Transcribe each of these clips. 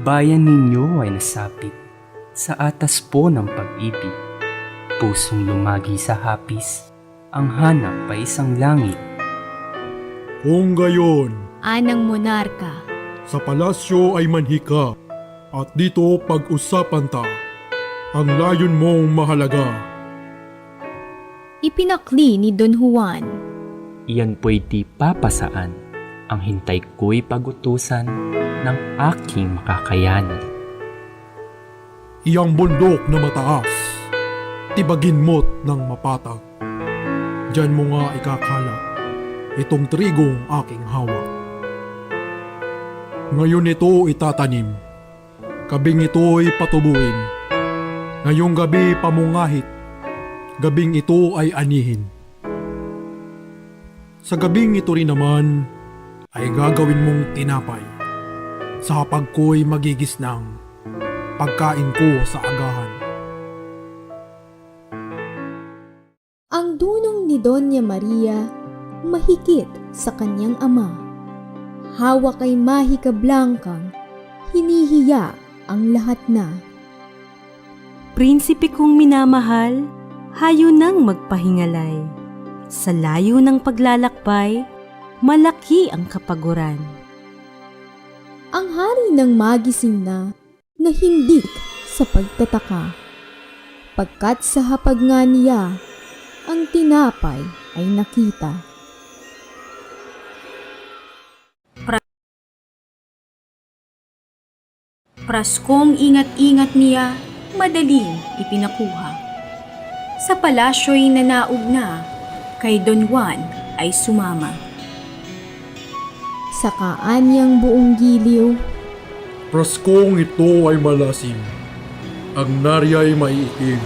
Bayan ninyo ay nasapit sa atas po ng pag-ibig. Pusong lumagi sa hapis, ang hanap ay isang langit. Kung gayon, Anang monarka, sa palasyo ay manhika, at dito pag-usapan ta ang layon mong mahalaga. ipinakli ni Don Juan. Iyan po'y di papasaan. Ang hintay ko'y pagutusan ng aking makakayanan. Iyang bundok na mataas, tibagin mo't ng mapatag. Diyan mo nga ikakala itong trigong aking hawak. Ngayon ito itatanim, gabing ito'y patubuin. Ngayong gabi pamungahit, gabing ito ay anihin. Sa gabing ito rin naman ay gagawin mong tinapay. Sa hapag ko'y magigisnang, pagkain ko sa agahan. Ang dunong ni Doña Maria mahigit sa kanyang ama. Hawak ay mahika blangkang, hinihiya ang lahat na. Prinsipe kong minamahal, hayo nang magpahingalay. Sa layo ng paglalakbay, malaki ang kapaguran. Ang hari ng magising na nahindik sa pagtataka. Pagkat sa hapag nga niya, ang tinapay ay nakita. Praskong ingat-ingat niya, madaling ipinakuha. Sa palasyo'y nanaog na, kay Don Juan ay sumama. Sa kaanyang buong giliw, Praskong ito ay malasim, ang narya ay maiitim,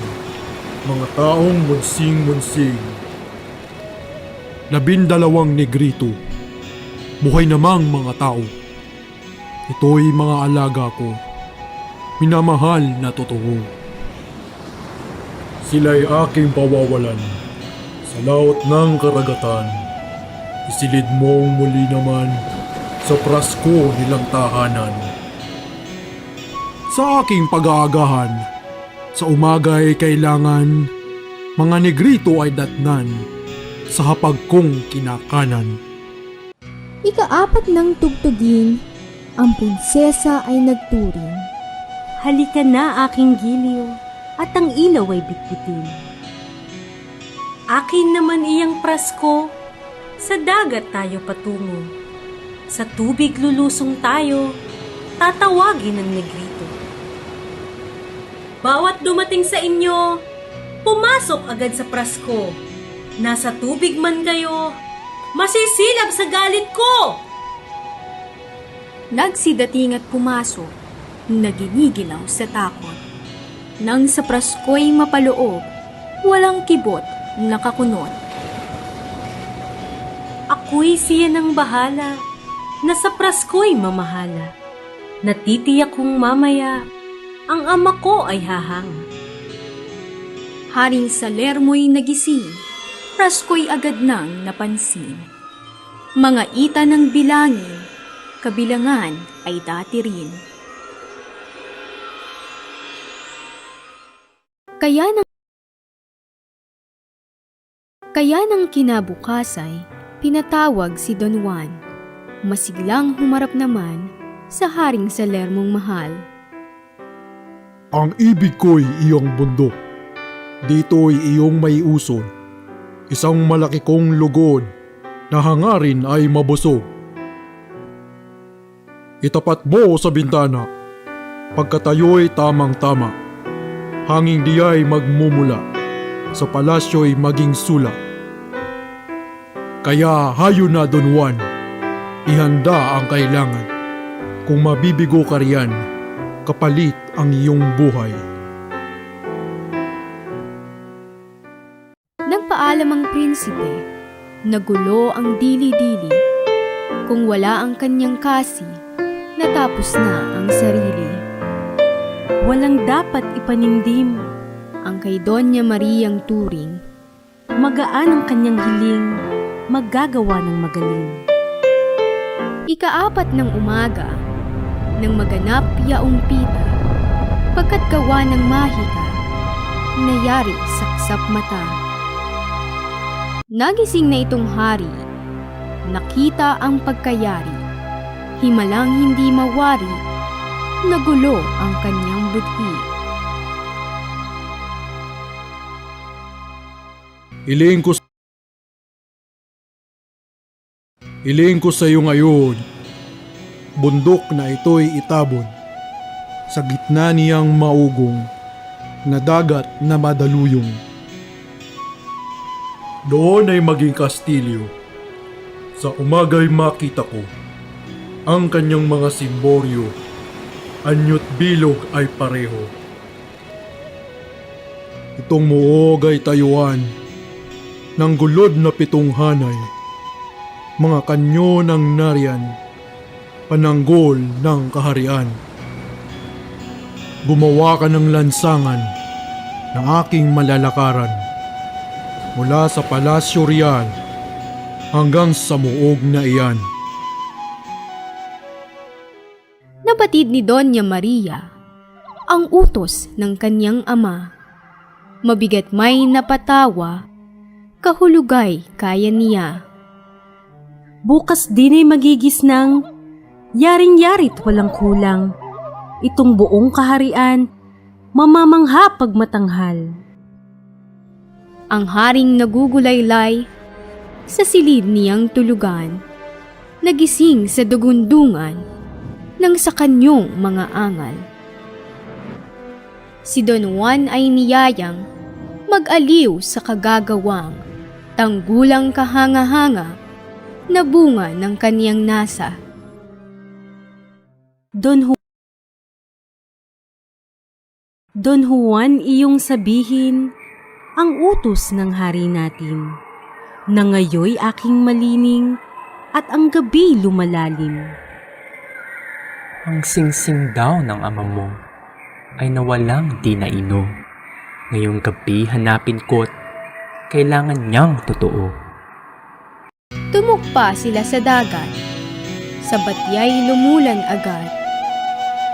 mga taong munsing-munsing. 12 negrito, buhay namang mga tao. Ito'y mga alaga ko, minamahal na totoo. Sila'y aking pawawalan sa laot ng karagatan. Isilid mong muli naman sa prasko nilang tahanan. Sa aking pag-aagahan, sa umaga'y kailangan mga negrito ay datnan sa hapag kong kinakanan. ika-4 ng tugtugin, ang prinsesa ay nagturing. Halika na aking giliw, at ang ilaw ay bitbitin. Akin naman iyang prasko, sa dagat tayo patungo. Sa tubig lulusong tayo, tatawagin ng negrito. Bawat dumating sa inyo, pumasok agad sa prasko. Nasa tubig man kayo, masisilab sa galit ko! Nagsidating at pumasok, naginigilaw sa takot. Nang sa prasko'y mapaloob, walang kibot, nakakunot. Ako'y siya ng bahala, na sa prasko'y mamahala. Natitiyak kong mamaya, ang ama ko ay hahanga. Haring Salermo'y nagising, prasko'y agad nang napansin. Mga ita ng bilangin, kabilangan ay dati rin. Kaya nang kinabukasay, pinatawag si Don Juan. Masiglang humarap naman sa Haring Salermong mahal. Ang ibig ko'y iyong bundok. Dito'y iyong may uson. Isang malaki kong lugod na hangarin ay mabusog. Itapat mo sa bintana. Pagkatayo'y tamang-tama. Hanging diya'y magmumula. Sa palasyo'y maging sulak. Kaya hayo na Don Juan. Ihanda ang kailangan. Kung mabibigo ka riyan, kapalit ang iyong buhay. Nagpaalam ang prinsipe, nagulo ang dili-dili. Kung wala ang kanyang kasi, natapos na ang sarili. Walang dapat ipanimdim, Ang kay Doña Mariang turing, magaan ang kanyang hiling, maggagawa ng magaling. ika-4 ng umaga, ng maganap yaong pita, pagkat gawa ng mahika, nayari saksap mata. Nagising na itong hari, nakita ang pagkayari, himalang hindi mawari, nagulo ang kanyang budhi. Iling ko sa iyo ngayon, bundok na ito'y itabon, sa gitna niyang maugong, na dagat na madaluyong. Doon ay maging kastilyo, sa umaga'y makita ko, ang kanyang mga simboryo, anyo't bilog ay pareho. Itong muog ay tayuan, ng gulod na pitong hanay, mga kanyo ng nariyan, pananggol ng kaharian. Gumawa ka ng lansangan ng aking malalakaran, mula sa Palasyo Real hanggang sa muog na iyan. Nabatid ni Doña Maria ang utos ng kanyang ama. Mabigat may napatawa, kahulugay kaya niya. Bukas din ay magigisnang, yaring-yari't walang kulang. Itong buong kaharian, mamamangha pag matanghal. Ang haring nagugulaylay sa silid niyang tulugan, nagising sa dugundungan ng sa kanyong mga angal. Si Don Juan ay niyayang mag-aliw sa kagagawang tanggulang kahanga-hanga na bunga ng kaniyang nasa. Don Juan, iyong sabihin ang utos ng hari natin, na ngayoy aking malining at ang gabi lumalalim. Ang singsing daw ng ama mo ay nawalang di naino. Ngayong gabi hanapin ko't kailangan niyang totoo. Tumukpa sila sa dagat, sa batyay lumulan agad.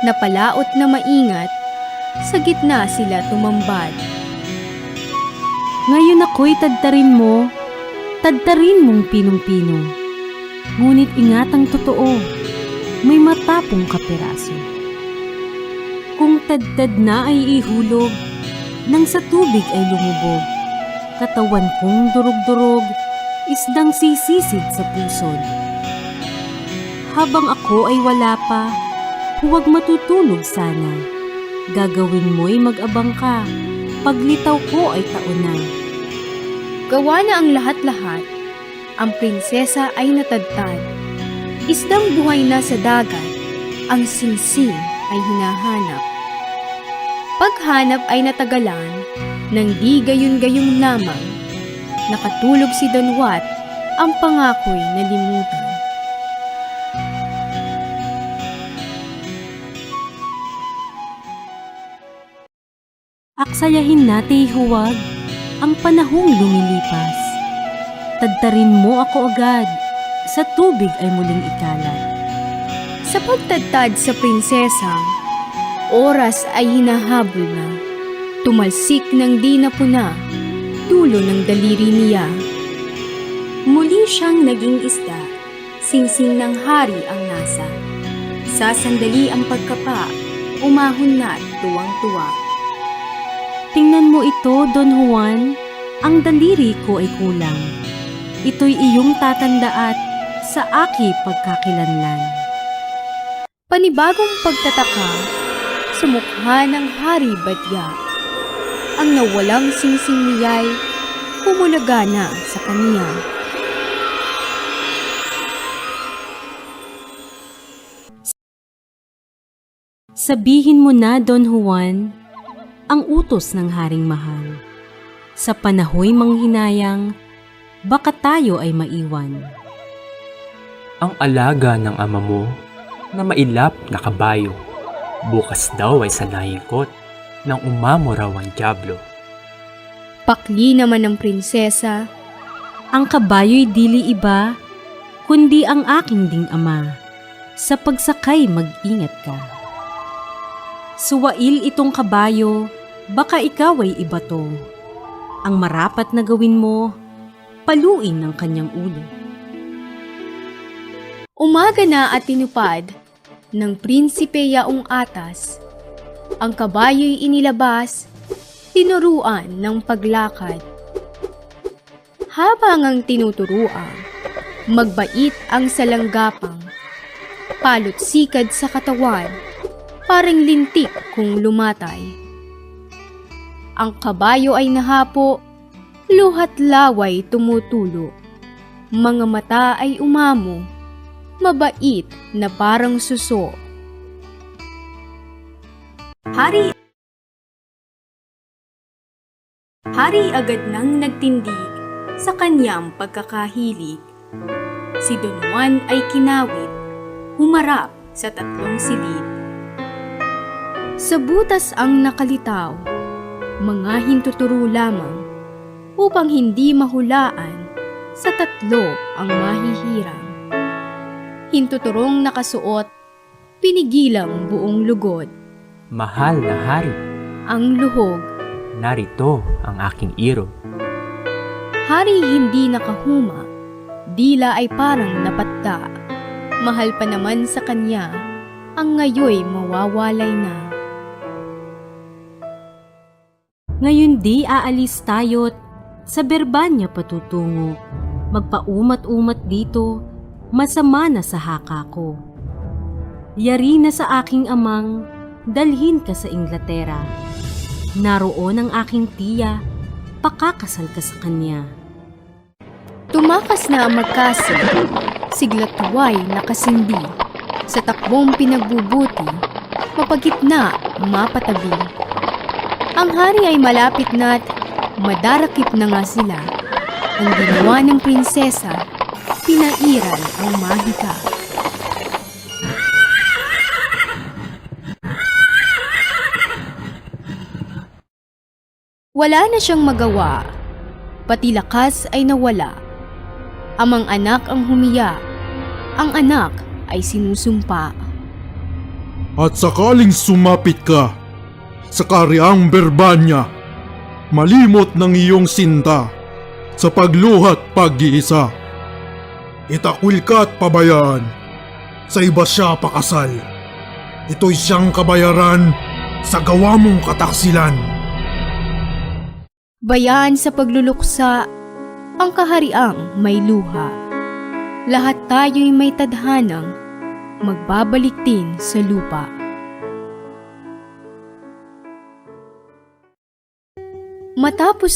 Napalaot na maingat, sa gitna sila tumambad. Ngayon ako'y tadtarin mong pinong-pino. Ngunit ingat ang totoo, may matapong kapiraso. Kung tadtad na ay ihulog, nang sa tubig ay lumubog, katawan kong durog-durog, isdang sisisid sa pusod. Habang ako ay wala pa, huwag matutulog sana. Gagawin mo'y mag-abang ka, paglitaw ko ay taon na. Gawa na ang lahat-lahat, ang prinsesa ay natadtad. Isdang buhay na sa dagat, ang singsing ay hinahanap. Paghanap ay natagalan, nang di gayon-gayong lamang, nakatulog si Don Wat, ang pangako'y nalimutan. Aksayahin natin huwag ang panahong lumilipas. Tadtarin mo ako agad, sa tubig ay muling ikalat. Sa pagtadtad sa prinsesa, oras ay hinahabol na. Tumalsik ng di napuna, dulo ng daliri niya. Muli siyang naging isda, singsing ng hari ang nasa. Sa sandali ang pagkapa, umahon na't tuwang-tuwa. Tingnan mo ito, Don Juan, ang daliri ko ay kulang. Ito'y iyong tatandaat sa aki pagkakilanlan. Panibagong pagtataka sa mukha ng hari Badya. Ang nawalang singsing niya'y humulaga na sa kaniya. Sabihin mo na, Don Juan, ang utos ng haring mahal. Sa panahoy manghinayang, baka tayo ay maiwan. Ang alaga ng ama mo na mailap na kabayo, bukas daw ay sanayingkot nang umamo raw ang dyablo. Pakli naman ng prinsesa, Ang kabayo'y dili iba, kundi ang aking ding ama. Sa pagsakay mag-ingat ka. Suwail itong kabayo, baka ikaw ay ibato. Ang marapat na gawin mo, paluin ng kanyang ulo. Umaga na at tinupad ng prinsipe Yaong Atas. Ang kabayo'y inilabas, tinuruan ng paglakad. Habang ang tinuturuan, magbait ang salanggapang, palot sikad sa katawan, parang lintik kung lumatay. Ang kabayo ay nahapo, luhat laway tumutulo, mga mata ay umamo, mabait na parang suso. Hari agad nang nagtindig sa kanyang pagkakahilig. Si Don Juan ay kinawit, humarap sa 3 silid. Sa butas ang nakalitaw, mga hintuturo lamang, upang hindi mahulaan sa 3 ang mahihirang. Hintuturong nakasuot, pinigilang buong lugod. Mahal na hari, Ang luhog, narito ang aking iro. hari hindi nakahuma, dila ay parang napatta. Mahal pa naman sa kanya, ang ngayoy mawawalay na. Ngayon di aalis tayo't sa Berbanya patutungo. Magpaumat-umat dito, masama na sa haka ko. Yari na sa aking amang, dalhin ka sa Inglaterra. Naroon ang aking tiya, pakakasal ka sa kanya. Tumakas na ang magkasal, siglatuway nakasindi. Sa takbong pinagbubuti, mapagitna, mapatabi. Ang hari ay malapit na't madarakip na nga sila. Ang ginawa ng prinsesa, pinairal ang mahika. Wala na siyang magawa, pati lakas ay nawala. Amang anak ang humiya, ang anak ay sinusumpa. At sakaling sumapit ka sa kariang Berbanya, malimot ng iyong sinta sa pagluhat pag-iisa. Itakwil ka at pabayaan, sa iba siya pakasal. Ito'y siyang kabayaran sa gawa mong kataksilan. Bayaan sa pagluluksa, ang kahariang may luha. Lahat tayo'y may tadhanang magbabalik din sa lupa. Matapos